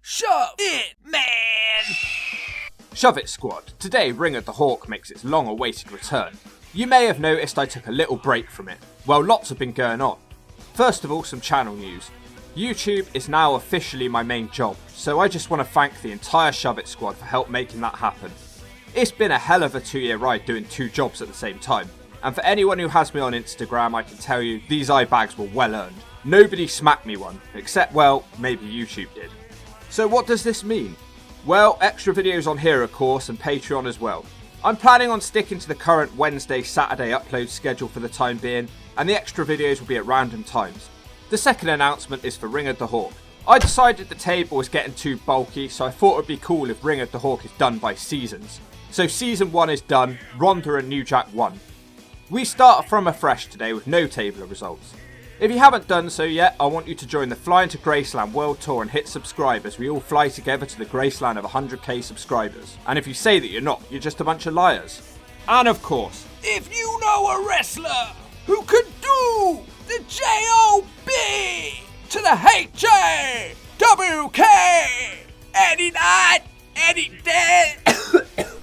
Shove it, man! Shove It Squad, today Ring of the Hawk makes its long-awaited return. You may have noticed I took a little break from it. Well, lots have been going on. First of all, some channel news. YouTube is now officially my main job, so I just want to thank the entire Shove It Squad for help making that happen. It's been a hell of a 2-year ride doing 2 jobs at the same time, and for anyone who has me on Instagram, I can tell you these eye bags were well earned. Nobody smacked me one, except, well, maybe YouTube did. So what does this mean? Well, extra videos on here of course, and Patreon as well. I'm planning on sticking to the current Wednesday, Saturday upload schedule for the time being, and the extra videos will be at random times. The second announcement is for Ring of the Hawk. I decided the table was getting too bulky, so I thought it would be cool if Ring of the Hawk is done by seasons. So season 1 is done, Ronda and New Jack won. We start from afresh today with no table of results. If you haven't done so yet, I want you to join the Flying to Graceland World Tour and hit subscribe as we all fly together to the Graceland of 100k subscribers. And if you say that you're not, you're just a bunch of liars. And of course, If you know a wrestler who could do the J-O-B to the H-A-W-K any night, any day,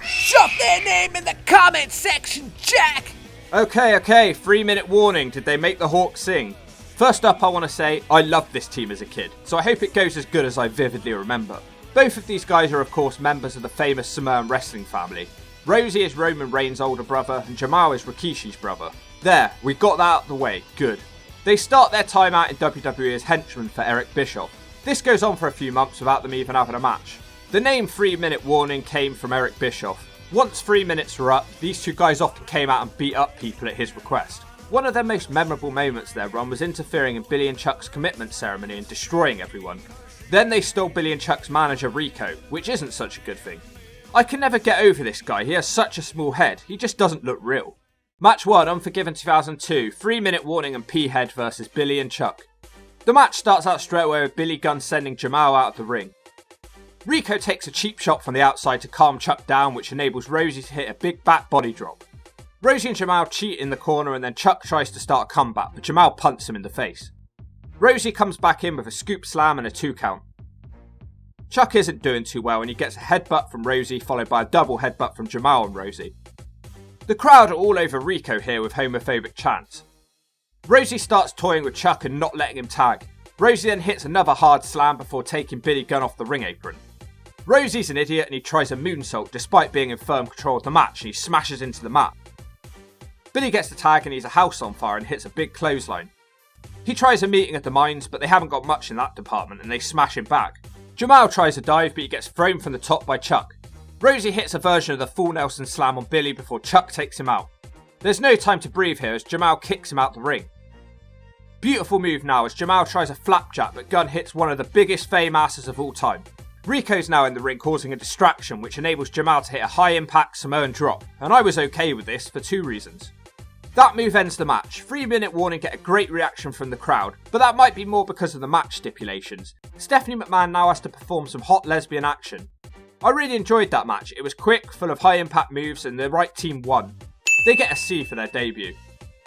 shove their name in the comment section, Jack! Okay, 3-minute warning, did they make the Hawks sing? First up, I want to say, I loved this team as a kid, so I hope it goes as good as I vividly remember. Both of these guys are of course members of the famous Samoan wrestling family. Rosey is Roman Reigns' older brother, and Jamal is Rikishi's brother. There, we got that out of the way, good. They start their time out in WWE as henchmen for Eric Bischoff. This goes on for a few months without them even having a match. The name 3-minute warning came from Eric Bischoff. Once 3 minutes were up, these two guys often came out and beat up people at his request. One of their most memorable moments their run was interfering in Billy and Chuck's commitment ceremony and destroying everyone. Then they stole Billy and Chuck's manager Rico, which isn't such a good thing. I can never get over this guy, he has such a small head, he just doesn't look real. Match 1, Unforgiven 2002, 3-minute warning and P-Head versus Billy and Chuck. The match starts out straight away with Billy Gunn sending Jamal out of the ring. Rico takes a cheap shot from the outside to calm Chuck down, which enables Rosey to hit a big back body drop. Rosey and Jamal cheat in the corner and then Chuck tries to start a comeback, but Jamal punts him in the face. Rosey comes back in with a scoop slam and a 2 count. Chuck isn't doing too well and he gets a headbutt from Rosey followed by a double headbutt from Jamal and Rosey. The crowd are all over Rico here with homophobic chants. Rosey starts toying with Chuck and not letting him tag. Rosey then hits another hard slam before taking Billy Gunn off the ring apron. Rosey's an idiot and he tries a moonsault despite being in firm control of the match and he smashes into the mat. Billy gets the tag and he's a house on fire and hits a big clothesline. He tries a meeting at the mines but they haven't got much in that department and they smash him back. Jamal tries a dive but he gets thrown from the top by Chuck. Rosey hits a version of the full Nelson slam on Billy before Chuck takes him out. There's no time to breathe here as Jamal kicks him out the ring. Beautiful move now as Jamal tries a flapjack but Gunn hits one of the biggest fame asses of all time. Rico's now in the ring causing a distraction which enables Jamal to hit a high impact Samoan drop, and I was okay with this for 2 reasons. That move ends the match. 3-minute warning get a great reaction from the crowd, but that might be more because of the match stipulations. Stephanie McMahon now has to perform some hot lesbian action. I really enjoyed that match, it was quick, full of high impact moves and the right team won. They get a C for their debut.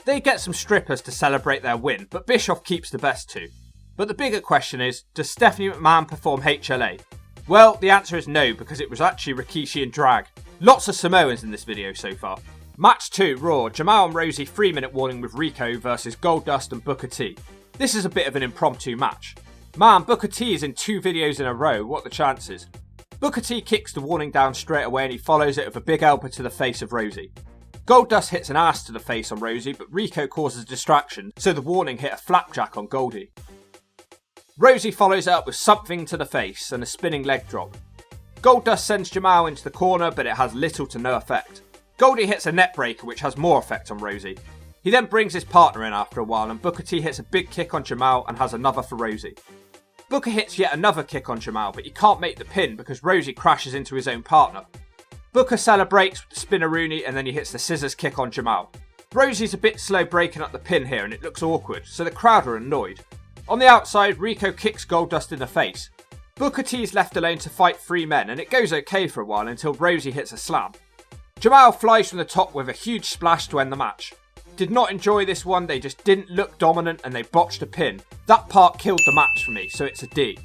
They get some strippers to celebrate their win, but Bischoff keeps the best 2. But the bigger question is, does Stephanie McMahon perform HLA? Well, the answer is no, because it was actually Rikishi and drag. Lots of Samoans in this video so far. Match 2, Raw, Jamal and Rosey 3-minute warning with Rico versus Goldust and Booker T. This is a bit of an impromptu match. Man, Booker T is in 2 videos in a row, what are the chances? Booker T kicks the warning down straight away and he follows it with a big elbow to the face of Rosey. Goldust hits an ass to the face on Rosey, but Rico causes a distraction, so the warning hit a flapjack on Goldie. Rosey follows it up with something to the face and a spinning leg drop. Goldust sends Jamal into the corner, but it has little to no effect. Goldie hits a net breaker which has more effect on Rosey. He then brings his partner in after a while and Booker T hits a big kick on Jamal and has another for Rosey. Booker hits yet another kick on Jamal, but he can't make the pin because Rosey crashes into his own partner. Booker celebrates with the spinneroonie and then he hits the scissors kick on Jamal. Rosey's a bit slow breaking up the pin here and it looks awkward, so the crowd are annoyed. On the outside, Rico kicks Goldust in the face. Booker T is left alone to fight 3 men and it goes okay for a while until Rosey hits a slam. Jamal flies from the top with a huge splash to end the match. Did not enjoy this one, they just didn't look dominant and they botched a pin. That part killed the match for me, so it's a D.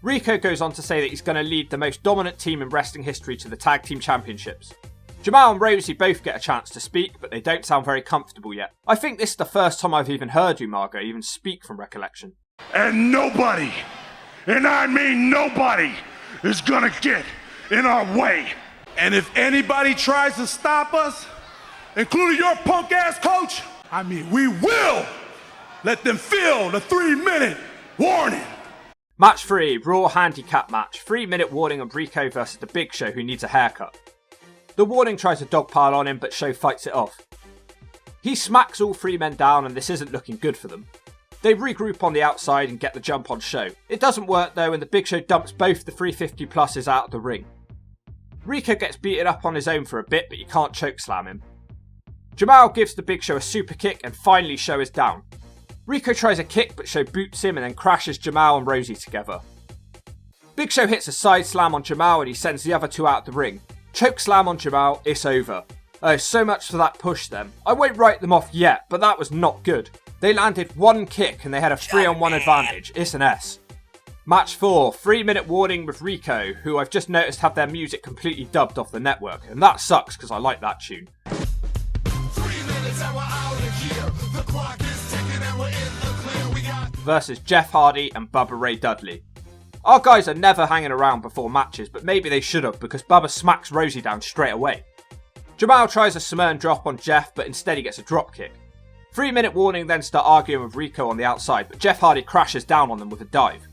Rico goes on to say that he's going to lead the most dominant team in wrestling history to the tag team championships. Jamal and Rosey both get a chance to speak, but they don't sound very comfortable yet. I think this is the first time I've even heard Umaga even speak from recollection. And nobody, and I mean nobody, is gonna get in our way. And if anybody tries to stop us, including your punk ass coach, I mean, we will let them feel the 3-minute warning. Match 3, Raw Handicap match. 3-minute warning on Rico versus the Big Show, who needs a haircut. The warning tries to dogpile on him, but Show fights it off. He smacks all 3 men down, and this isn't looking good for them. They regroup on the outside and get the jump on Show. It doesn't work though, and the Big Show dumps both the 350 pluses out of the ring. Rico gets beaten up on his own for a bit, but you can't chokeslam him. Jamal gives the Big Show a super kick, and finally Show is down. Rico tries a kick, but Show boots him and then crashes Jamal and Rosey together. Big Show hits a side slam on Jamal and he sends the other 2 out of the ring. Choke slam on Jamal, it's over. Oh, so much for that push then. I won't write them off yet, but that was not good. They landed 1 kick and they had a 3-on-1 advantage. It's an S. Match 4, 3-minute warning with Rico, who I've just noticed have their music completely dubbed off the network, and that sucks because I like that tune. 3 minutes and we're out of here. The clock is ticking and we're in the clear. We got Versus Jeff Hardy and Bubba Ray Dudley. Our guys are never hanging around before matches, but maybe they should have because Bubba smacks Rosey down straight away. Jamal tries a Samoan drop on Jeff, but instead he gets a drop kick. 3-minute warning then start arguing with Rico on the outside, but Jeff Hardy crashes down on them with a dive.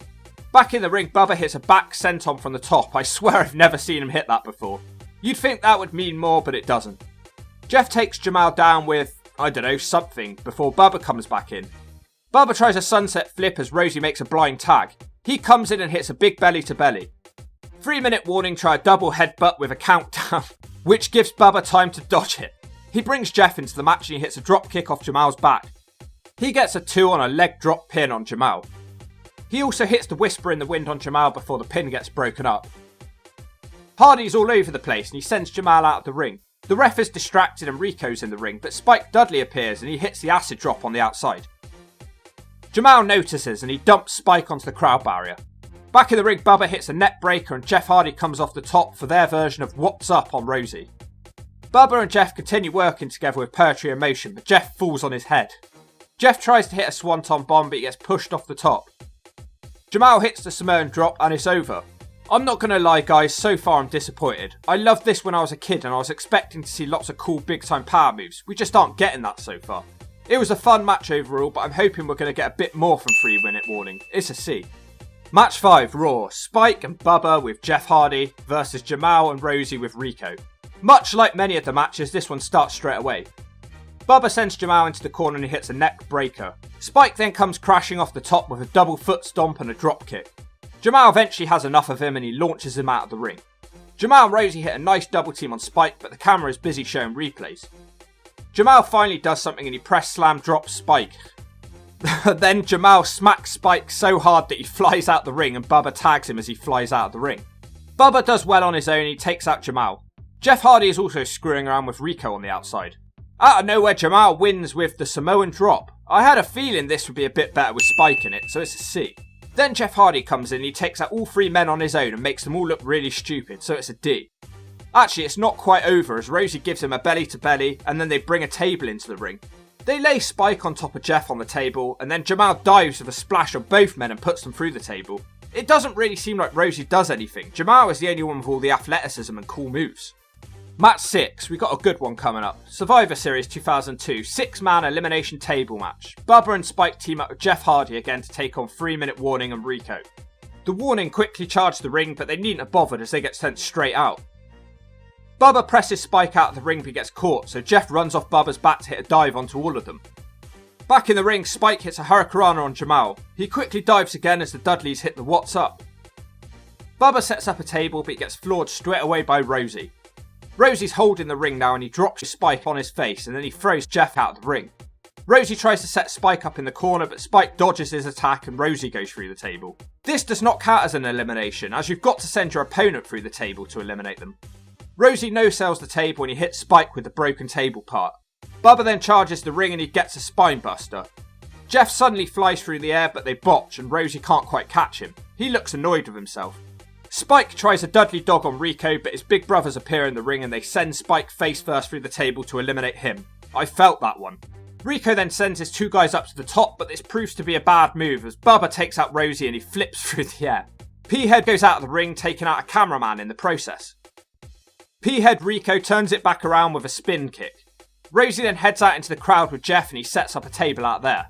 Back in the ring, Bubba hits a back senton from the top. I swear I've never seen him hit that before. You'd think that would mean more, but it doesn't. Jeff takes Jamal down with, I don't know, something, before Bubba comes back in. Bubba tries a sunset flip as Rosey makes a blind tag. He comes in and hits a big belly to belly. 3-minute warning, try a double headbutt with a countdown, which gives Bubba time to dodge it. He brings Jeff into the match and he hits a drop kick off Jamal's back. He gets a 2 on a leg drop pin on Jamal. He also hits the whisper in the wind on Jamal before the pin gets broken up. Hardy's all over the place and he sends Jamal out of the ring. The ref is distracted and Rico's in the ring, but Spike Dudley appears and he hits the acid drop on the outside. Jamal notices and he dumps Spike onto the crowd barrier. Back in the ring, Bubba hits a net breaker and Jeff Hardy comes off the top for their version of What's Up on Rosey. Bubba and Jeff continue working together with poetry and motion, but Jeff falls on his head. Jeff tries to hit a swanton bomb, but he gets pushed off the top. Jamal hits the Samoan drop and it's over. I'm not gonna lie guys, so far I'm disappointed. I loved this when I was a kid and I was expecting to see lots of cool big time power moves. We just aren't getting that so far. It was a fun match overall, but I'm hoping we're going to get a bit more from 3-minute warning. It's a C. Match 5, Raw. Spike and Bubba with Jeff Hardy versus Jamal and Rosey with Rico. Much like many of the matches, this one starts straight away. Bubba sends Jamal into the corner and he hits a neck breaker. Spike then comes crashing off the top with a double foot stomp and a drop kick. Jamal eventually has enough of him and he launches him out of the ring. Jamal and Rosey hit a nice double team on Spike, but the camera is busy showing replays. Jamal finally does something and he press slam drops Spike. Then Jamal smacks Spike so hard that he flies out the ring and Bubba tags him as he flies out of the ring. Bubba does well on his own and he takes out Jamal. Jeff Hardy is also screwing around with Rico on the outside. Out of nowhere, Jamal wins with the Samoan drop. I had a feeling this would be a bit better with Spike in it, so it's a C. Then Jeff Hardy comes in and he takes out all 3 men on his own and makes them all look really stupid, so it's a D. Actually, it's not quite over as Rosey gives him a belly to belly and then they bring a table into the ring. They lay Spike on top of Jeff on the table and then Jamal dives with a splash on both men and puts them through the table. It doesn't really seem like Rosey does anything. Jamal is the only one with all the athleticism and cool moves. Match 6, we got a good one coming up. Survivor Series 2002, 6-man elimination table match. Bubba and Spike team up with Jeff Hardy again to take on 3-minute warning and Rico. The warning quickly charge the ring, but they needn't have bothered as they get sent straight out. Bubba presses Spike out of the ring but he gets caught, so Jeff runs off Bubba's back to hit a dive onto all of them. Back in the ring, Spike hits a Hurricanrana on Jamal. He quickly dives again as the Dudleys hit the What's Up. Bubba sets up a table but he gets floored straight away by Rosey. Rosey's holding the ring now and he drops Spike on his face and then he throws Jeff out of the ring. Rosey tries to set Spike up in the corner but Spike dodges his attack and Rosey goes through the table. This does not count as an elimination as you've got to send your opponent through the table to eliminate them. Rosey no-sells the table and he hits Spike with the broken table part. Bubba then charges the ring and he gets a spine buster. Jeff suddenly flies through the air, but they botch and Rosey can't quite catch him. He looks annoyed with himself. Spike tries a Dudley dog on Rico, but his big brothers appear in the ring and they send Spike face first through the table to eliminate him. I felt that one. Rico then sends his two guys up to the top, but this proves to be a bad move as Bubba takes out Rosey and he flips through the air. P-Head goes out of the ring, taking out a cameraman in the process. P-Head Rico turns it back around with a spin kick. Rosey then heads out into the crowd with Jeff and he sets up a table out there.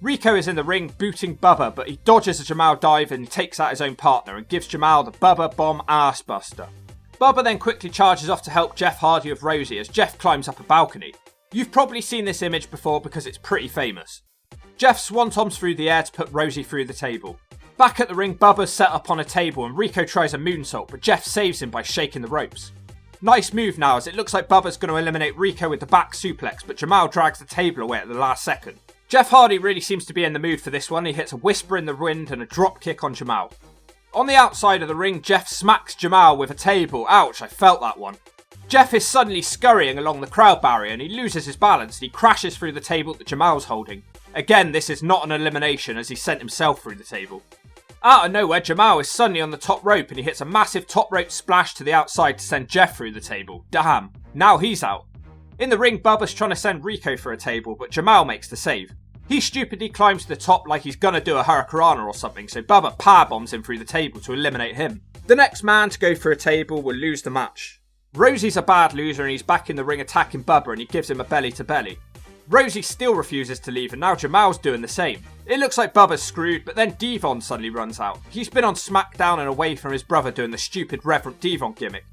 Rico is in the ring booting Bubba, but he dodges a Jamal dive and he takes out his own partner and gives Jamal the Bubba Bomb Ass Buster. Bubba then quickly charges off to help Jeff Hardy with Rosey as Jeff climbs up a balcony. You've probably seen this image before because it's pretty famous. Jeff swantoms through the air to put Rosey through the table. Back at the ring, Bubba's set up on a table and Rico tries a moonsault, but Jeff saves him by shaking the ropes. Nice move now as it looks like Bubba's going to eliminate Rico with the back suplex, but Jamal drags the table away at the last second. Jeff Hardy really seems to be in the mood for this one. He hits a whisper in the wind and a drop kick on Jamal. On the outside of the ring, Jeff smacks Jamal with a table. Ouch, I felt that one. Jeff is suddenly scurrying along the crowd barrier and he loses his balance and he crashes through the table that Jamal's holding. Again, this is not an elimination as he sent himself through the table. Out of nowhere, Jamal is suddenly on the top rope and he hits a massive top rope splash to the outside to send Jeff through the table. Damn, now he's out. In the ring, Bubba's trying to send Rico for a table, but Jamal makes the save. He stupidly climbs to the top like he's gonna do a Hurricanrana or something, so Bubba power bombs him through the table to eliminate him. The next man to go for a table will lose the match. Rosey's a bad loser and he's back in the ring attacking Bubba and he gives him a belly to belly. Rosey still refuses to leave and now Jamal's doing the same. It looks like Bubba's screwed, but then Devon suddenly runs out. He's been on SmackDown and away from his brother doing the stupid Reverend Devon gimmick.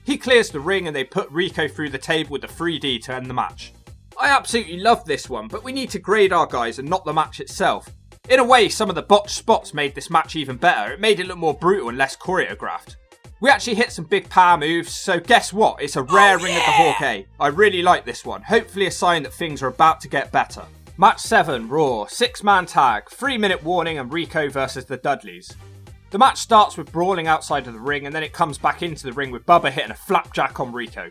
He clears the ring and they put Rico through the table with a 3D to end the match. I absolutely love this one, but we need to grade our guys and not the match itself. In a way, some of the botched spots made this match even better. It made it look more brutal and less choreographed. We actually hit some big power moves, so guess what? It's a rare Ring of the Hawk A. I really like this one, hopefully a sign that things are about to get better. Match 7, Raw, 6-man tag, 3-minute warning and Rico versus the Dudleys. The match starts with brawling outside of the ring and then it comes back into the ring with Bubba hitting a flapjack on Rico.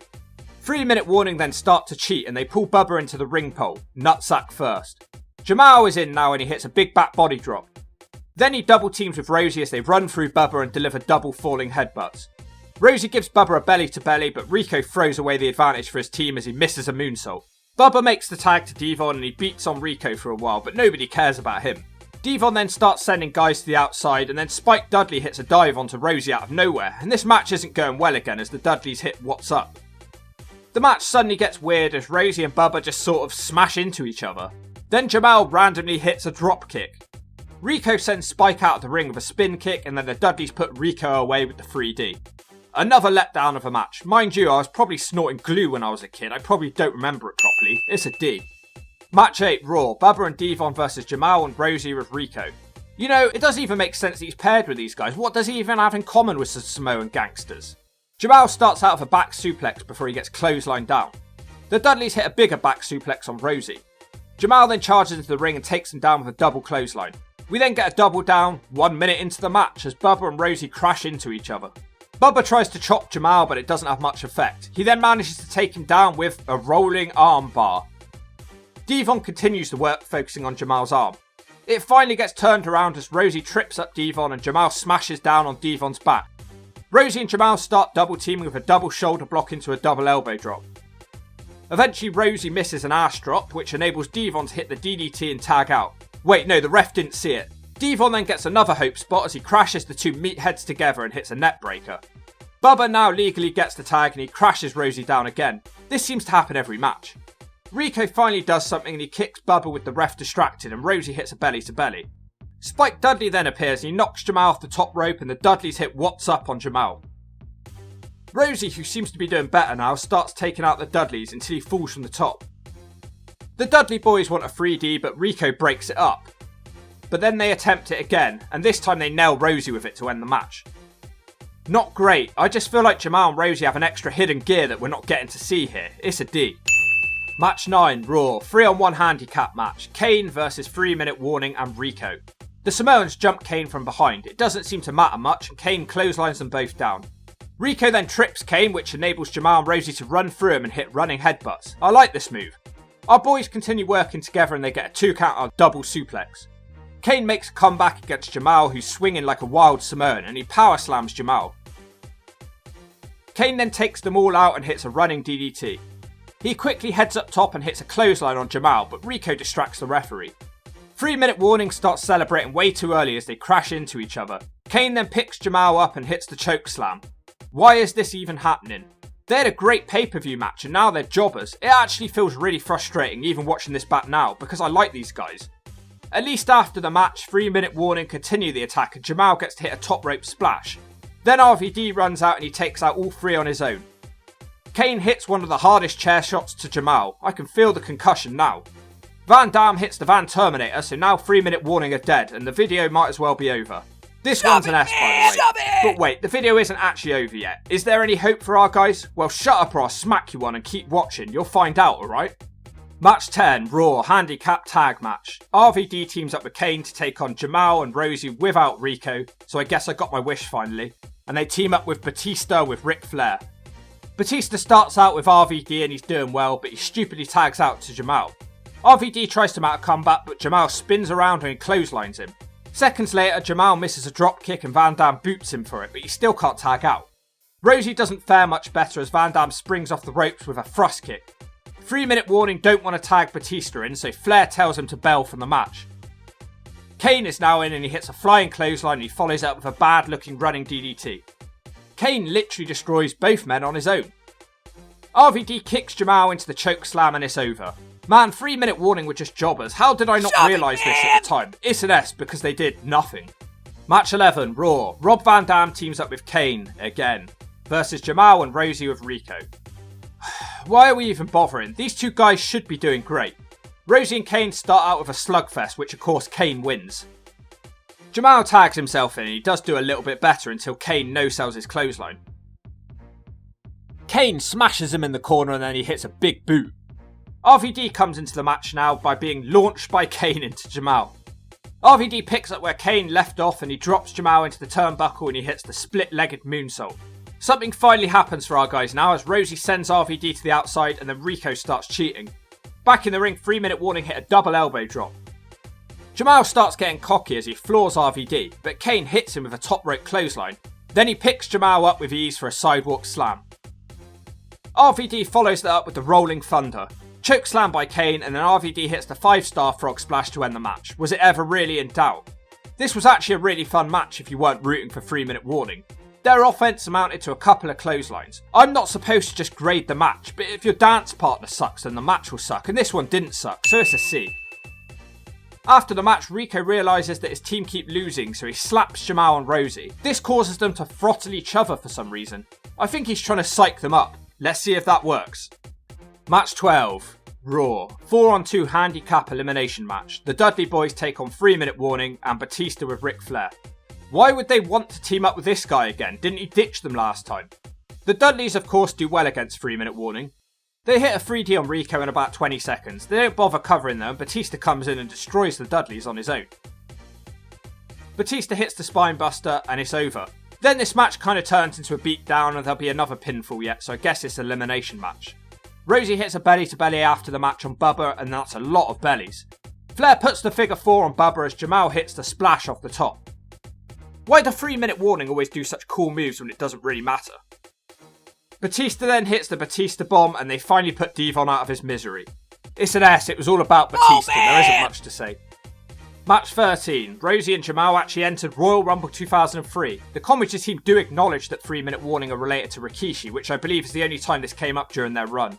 3-minute warning then start to cheat and they pull Bubba into the ring pole, nutsack first. Jamal is in now and he hits a big back body drop. Then he double teams with Rosey as they run through Bubba and deliver double falling headbutts. Rosey gives Bubba a belly to belly, but Rico throws away the advantage for his team as he misses a moonsault. Bubba makes the tag to Devon and he beats on Rico for a while, but nobody cares about him. Devon then starts sending guys to the outside and then Spike Dudley hits a dive onto Rosey out of nowhere, and this match isn't going well again as the Dudleys hit What's Up. The match suddenly gets weird as Rosey and Bubba just sort of smash into each other. Then Jamal randomly hits a drop kick. Rico sends Spike out of the ring with a spin kick and then the Dudleys put Rico away with the 3D. Another letdown of a match. Mind you, I was probably snorting glue when I was a kid. I probably don't remember it properly. It's a D. Match 8, Raw. Bubba and Devon versus Jamal and Rosey with Rico. You know, it doesn't even make sense that he's paired with these guys. What does he even have in common with the Samoan gangsters? Jamal starts out with a back suplex before he gets clotheslined down. The Dudleys hit a bigger back suplex on Rosey. Jamal then charges into the ring and takes him down with a double clothesline. We then get a double down 1 minute into the match as Bubba and Rosey crash into each other. Bubba tries to chop Jamal but it doesn't have much effect. He then manages to take him down with a rolling arm bar. Devon continues the work focusing on Jamal's arm. It finally gets turned around as Rosey trips up Devon and Jamal smashes down on Devon's back. Rosey and Jamal start double teaming with a double shoulder block into a double elbow drop. Eventually Rosey misses an ass drop which enables Devon to hit the DDT and tag out. Wait, no, the ref didn't see it. Devon then gets another hope spot as he crashes the two meatheads together and hits a net breaker. Bubba now legally gets the tag and he crashes Rosey down again. This seems to happen every match. Rico finally does something and he kicks Bubba with the ref distracted and Rosey hits a belly to belly. Spike Dudley then appears and he knocks Jamal off the top rope and the Dudleys hit What's Up on Jamal. Rosey, who seems to be doing better now, starts taking out the Dudleys until he falls from the top. The Dudley boys want a 3D but Rico breaks it up. But then they attempt it again and this time they nail Rosey with it to end the match. Not great, I just feel like Jamal and Rosey have an extra hidden gear that we're not getting to see here. It's a D. Match 9, Raw, 3-on-1 handicap match, Kane versus 3-minute warning and Rico. The Samoans jump Kane from behind, it doesn't seem to matter much and Kane clotheslines them both down. Rico then trips Kane which enables Jamal and Rosey to run through him and hit running headbutts. I like this move. Our boys continue working together and they get a 2 count on double suplex. Kane makes a comeback against Jamal, who's swinging like a wild Samoan, and he power slams Jamal. Kane then takes them all out and hits a running DDT. He quickly heads up top and hits a clothesline on Jamal, but Rico distracts the referee. 3-minute warning starts celebrating way too early as they crash into each other. Kane then picks Jamal up and hits the choke slam. Why is this even happening? They had a great pay-per-view match and now they're jobbers. It actually feels really frustrating even watching this back now because I like these guys. At least after the match, 3-minute warning continue the attack and Jamal gets to hit a top rope splash. Then RVD runs out and he takes out all 3 on his own. Kane hits one of the hardest chair shots to Jamal. I can feel the concussion now. Van Dam hits the Van Terminator, so now 3-minute warning are dead and the video might as well be over. This one's an S, by the way. But wait, the video isn't actually over yet. Is there any hope for our guys? Well, shut up or I'll smack you one and keep watching. You'll find out, alright? Match 10, Raw, Handicap Tag Match. RVD teams up with Kane to take on Jamal and Rosey without Rico, so I guess I got my wish finally. And they team up with Batista with Ric Flair. Batista starts out with RVD and he's doing well, but he stupidly tags out to Jamal. RVD tries to mount a comeback, but Jamal spins around and clotheslines him. Seconds later, Jamal misses a drop kick and Van Dam boots him for it, but he still can't tag out. Rosey doesn't fare much better as Van Dam springs off the ropes with a thrust kick. 3-minute warning don't want to tag Batista in, so Flair tells him to bail from the match. Kane is now in and he hits a flying clothesline and he follows up with a bad looking running DDT. Kane literally destroys both men on his own. RVD kicks Jamal into the choke slam and it's over. Man, 3-minute warning were just jobbers. How did I not realise this at the time? It's an S because they did nothing. Match 11, Raw. Rob Van Dam teams up with Kane, again, versus Jamal and Rosey with Rico. Why are we even bothering? These two guys should be doing great. Rosey and Kane start out with a slugfest, which of course Kane wins. Jamal tags himself in and he does do a little bit better until Kane no-sells his clothesline. Kane smashes him in the corner and then he hits a big boot. RVD comes into the match now by being launched by Kane into Jamal. RVD picks up where Kane left off and he drops Jamal into the turnbuckle and he hits the split-legged moonsault. Something finally happens for our guys now as Rosey sends RVD to the outside and then Rico starts cheating. Back in the ring, 3-minute warning hit a double elbow drop. Jamal starts getting cocky as he floors RVD, but Kane hits him with a top rope clothesline. Then he picks Jamal up with ease for a sidewalk slam. RVD follows that up with the rolling thunder. Choke slam by Kane and then RVD hits the 5-star frog splash to end the match. Was it ever really in doubt? This was actually a really fun match if you weren't rooting for 3-minute warning. Their offense amounted to a couple of clotheslines. I'm not supposed to just grade the match, but if your dance partner sucks then the match will suck, and this one didn't suck, so it's a C. After the match, Rico realises that his team keep losing, so he slaps Jamal and Rosey. This causes them to throttle each other for some reason. I think he's trying to psych them up. Let's see if that works. Match 12, Raw. 4-on-2 handicap elimination match. The Dudley boys take on 3-minute warning and Batista with Ric Flair. Why would they want to team up with this guy again? Didn't he ditch them last time? The Dudleys of course do well against 3-minute warning. They hit a 3D on Rico in about 20 seconds. They don't bother covering them. Batista comes in and destroys the Dudleys on his own. Batista hits the spine buster and it's over. Then this match kind of turns into a beatdown and there'll be another pinfall yet, so I guess it's an elimination match. Rosey hits a belly to belly after the match on Bubba and that's a lot of bellies. Flair puts the figure 4 on Bubba as Jamal hits the splash off the top. Why the 3-minute warning always do such cool moves when it doesn't really matter? Batista then hits the Batista bomb and they finally put Devon out of his misery. It's an S, it was all about Batista, there isn't much to say. Match 13, Rosey and Jamal actually entered Royal Rumble 2003. The commentary team do acknowledge that 3-minute warning are related to Rikishi, which I believe is the only time this came up during their run.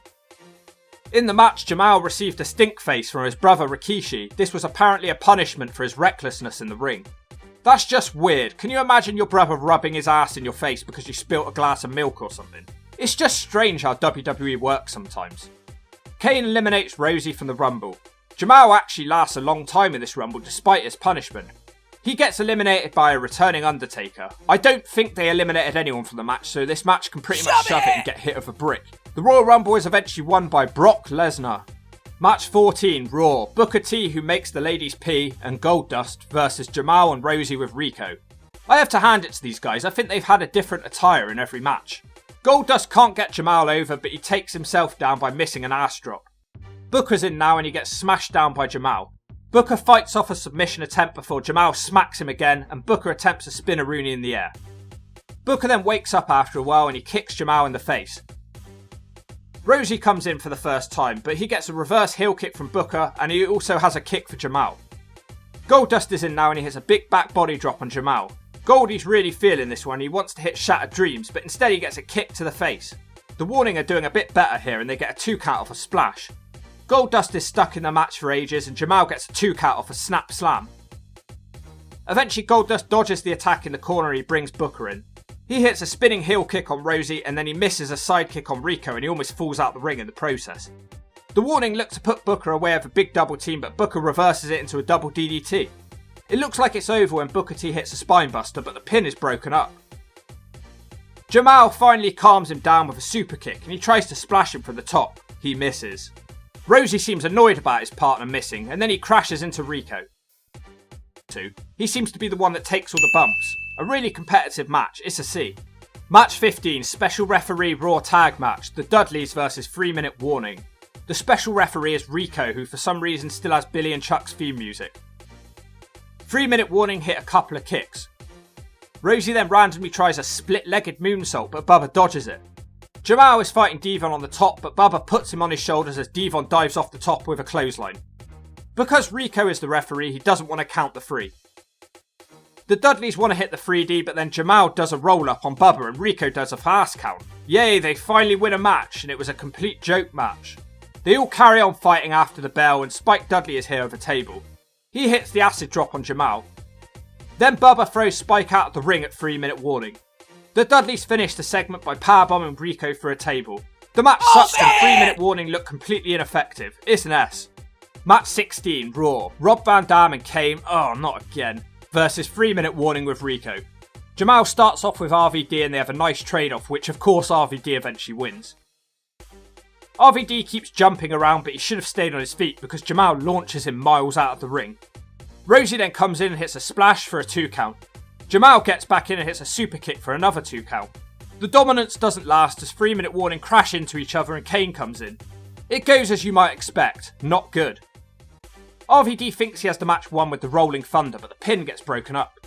In the match, Jamal received a stink face from his brother Rikishi. This was apparently a punishment for his recklessness in the ring. That's just weird. Can you imagine your brother rubbing his ass in your face because you spilt a glass of milk or something? It's just strange how WWE works sometimes. Kane eliminates Rosey from the Rumble. Jamal actually lasts a long time in this Rumble despite his punishment. He gets eliminated by a returning Undertaker. I don't think they eliminated anyone from the match, so this match can pretty much shove it and get hit with a brick. The Royal Rumble is eventually won by Brock Lesnar. Match 14, Raw. Booker T, who makes the ladies pee, and Goldust versus Jamal and Rosey with Rico. I have to hand it to these guys. I think they've had a different attire in every match. Goldust can't get Jamal over, but he takes himself down by missing an ass drop. Booker's in now and he gets smashed down by Jamal. Booker fights off a submission attempt before Jamal smacks him again and Booker attempts a spin-a-rooney in the air. Booker then wakes up after a while and he kicks Jamal in the face. Rosey comes in for the first time, but he gets a reverse heel kick from Booker and he also has a kick for Jamal. Goldust is in now and he hits a big back body drop on Jamal. Goldie's really feeling this one, he wants to hit Shattered Dreams, but instead he gets a kick to the face. The Warning are doing a bit better here and they get a 2 count off a splash. Goldust is stuck in the match for ages and Jamal gets a 2 count off a snap slam. Eventually Goldust dodges the attack in the corner and he brings Booker in. He hits a spinning heel kick on Rosey and then he misses a side kick on Rico and he almost falls out the ring in the process. The Warning look to put Booker away of a big double team, but Booker reverses it into a double DDT. It looks like it's over when Booker T hits a spinebuster, but the pin is broken up. Jamal finally calms him down with a super kick and he tries to splash him from the top. He misses. Rosey seems annoyed about his partner missing and then he crashes into Rico. He seems to be the one that takes all the bumps. A really competitive match, it's a C. Match 15, special referee Raw tag match, the Dudleys versus 3 Minute Warning. The special referee is Rico, who for some reason still has Billy and Chuck's theme music. 3 Minute Warning hit a couple of kicks. Rosey then randomly tries a split-legged moonsault, but Bubba dodges it. Jamal is fighting Devon on the top, but Bubba puts him on his shoulders as Devon dives off the top with a clothesline. Because Rico is the referee, he doesn't want to count the 3. The Dudleys want to hit the 3D, but then Jamal does a roll-up on Bubba and Rico does a fast count. Yay, they finally win a match, and it was a complete joke match. They all carry on fighting after the bell, and Spike Dudley is here over the table. He hits the acid drop on Jamal. Then Bubba throws Spike out of the ring at 3 Minute Warning. The Dudleys finish the segment by powerbombing Rico through a table. The match sucks and 3 Minute Warning look completely ineffective. It's an S. Match 16, Raw. Rob Van Dam and Kane, not again, versus 3 Minute Warning with Rico. Jamal starts off with RVD and they have a nice trade-off, which of course RVD eventually wins. RVD keeps jumping around, but he should have stayed on his feet because Jamal launches him miles out of the ring. Rosey then comes in and hits a splash for a 2 count. Jamal gets back in and hits a super kick for another 2 count. The dominance doesn't last as 3 Minute Warning crash into each other and Kane comes in. It goes as you might expect, not good. RVD thinks he has the match won with the Rolling Thunder, but the pin gets broken up.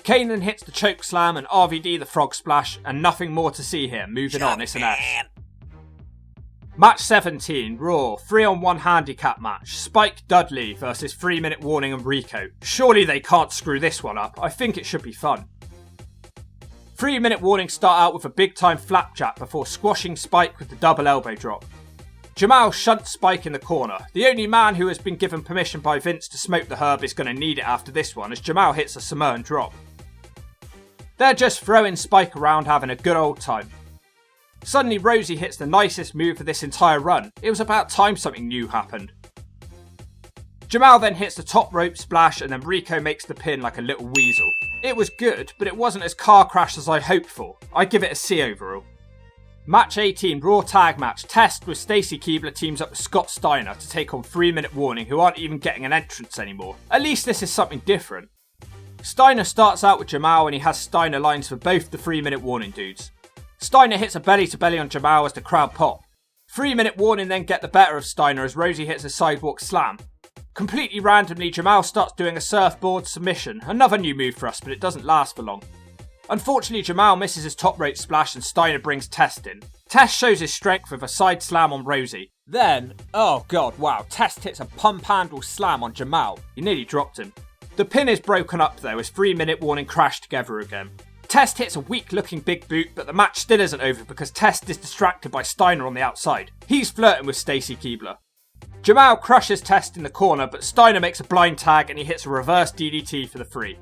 Kane then hits the choke slam and RVD the frog splash, and nothing more to see here. Moving on, it's an S. Match 17, Raw, 3-on-1 handicap match, Spike Dudley versus 3 Minute Warning and Rico. Surely they can't screw this one up, I think it should be fun. 3 Minute Warning start out with a big time flapjack before squashing Spike with the double elbow drop. Jamal shunts Spike in the corner. The only man who has been given permission by Vince to smoke the herb is going to need it after this one as Jamal hits a Samoan drop. They're just throwing Spike around having a good old time. Suddenly Rosey hits the nicest move of this entire run. It was about time something new happened. Jamal then hits the top rope splash and then Rico makes the pin like a little weasel. It was good, but it wasn't as car crash as I'd hoped for. I give it a C overall. Match 18, Raw Tag Match. Test with Stacy Keibler teams up with Scott Steiner to take on 3 Minute Warning, who aren't even getting an entrance anymore. At least this is something different. Steiner starts out with Jamal and he has Steiner lines for both the 3 Minute Warning dudes. Steiner hits a belly to belly on Jamal as the crowd pop. 3 Minute Warning then get the better of Steiner as Rosey hits a sidewalk slam. Completely randomly, Jamal starts doing a surfboard submission. Another new move for us, but it doesn't last for long. Unfortunately, Jamal misses his top rope splash and Steiner brings Test in. Test shows his strength with a side slam on Rosey. Then, oh god, wow, Test hits a pump handle slam on Jamal. He nearly dropped him. The pin is broken up though as 3 Minute Warning crash together again. Test hits a weak looking big boot, but the match still isn't over because Test is distracted by Steiner on the outside. He's flirting with Stacy Keibler. Jamal crushes Test in the corner, but Steiner makes a blind tag and he hits a reverse DDT for the 3.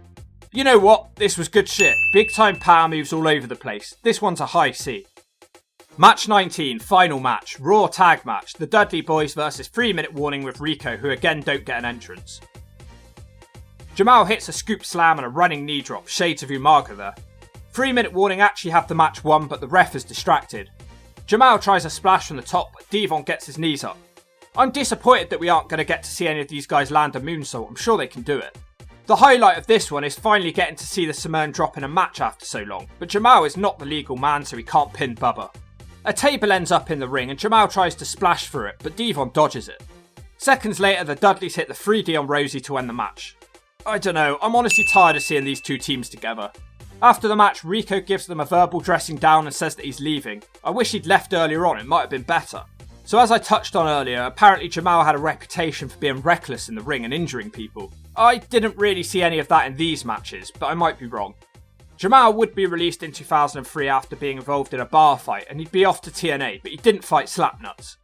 You know what? This was good shit. Big time power moves all over the place. This one's a high C. Match 19, final match, Raw Tag Match. The Dudley Boys versus 3 Minute Warning with Rico, who again don't get an entrance. Jamal hits a scoop slam and a running knee drop, shades of Umaga there. 3 Minute Warning actually have the match won, but the ref is distracted. Jamal tries a splash from the top, but Devon gets his knees up. I'm disappointed that we aren't going to get to see any of these guys land a moonsault. I'm sure they can do it. The highlight of this one is finally getting to see the Samoan drop in a match after so long, but Jamal is not the legal man so he can't pin Bubba. A table ends up in the ring and Jamal tries to splash through it, but Devon dodges it. Seconds later, the Dudleys hit the 3D on Rosey to end the match. I don't know, I'm honestly tired of seeing these two teams together. After the match, Rico gives them a verbal dressing down and says that he's leaving. I wish he'd left earlier on, it might have been better. So as I touched on earlier, apparently Jamal had a reputation for being reckless in the ring and injuring people. I didn't really see any of that in these matches, but I might be wrong. Jamal would be released in 2003 after being involved in a bar fight, and he'd be off to TNA, but he didn't fight Slapnuts.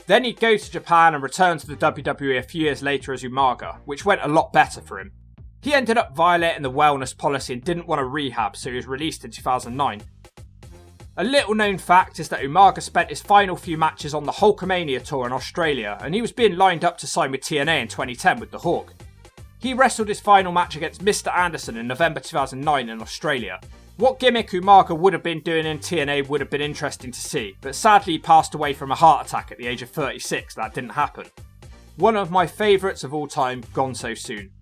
Then he'd go to Japan and return to the WWE a few years later as Umaga, which went a lot better for him. He ended up violating the wellness policy and didn't want to rehab, so he was released in 2009. A little known fact is that Umaga spent his final few matches on the Hulkamania tour in Australia, and he was being lined up to sign with TNA in 2010 with the Hawk. He wrestled his final match against Mr. Anderson in November 2009 in Australia. What gimmick Umaga would have been doing in TNA would have been interesting to see, but sadly he passed away from a heart attack at the age of 36, that didn't happen. One of my favourites of all time, gone so soon.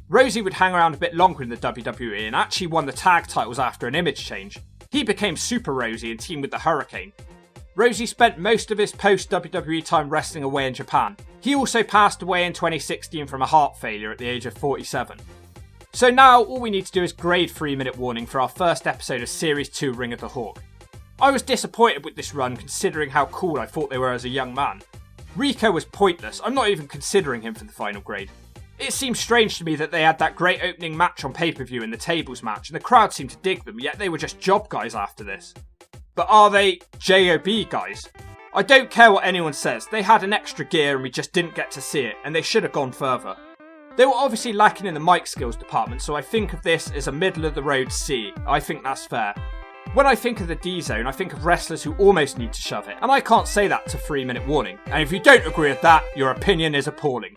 Rosey would hang around a bit longer in the WWE and actually won the tag titles after an image change. He became Super Rosey and teamed with the Hurricane. Rosey spent most of his post-WWE time wrestling away in Japan. He also passed away in 2016 from a heart failure at the age of 47. So now all we need to do is grade 3-minute warning for our first episode of Series 2 Ring of the Hawk. I was disappointed with this run considering how cool I thought they were as a young man. Rico was pointless, I'm not even considering him for the final grade. It seems strange to me that they had that great opening match on pay-per-view in the tables match and the crowd seemed to dig them, yet they were just job guys after this. But are they JOB guys? I don't care what anyone says, they had an extra gear and we just didn't get to see it, and they should have gone further. They were obviously lacking in the mic skills department, so I think of this as a middle-of-the-road C. I think that's fair. When I think of the D-Zone, I think of wrestlers who almost need to shove it, and I can't say that to 3-minute warning. And if you don't agree with that, your opinion is appalling.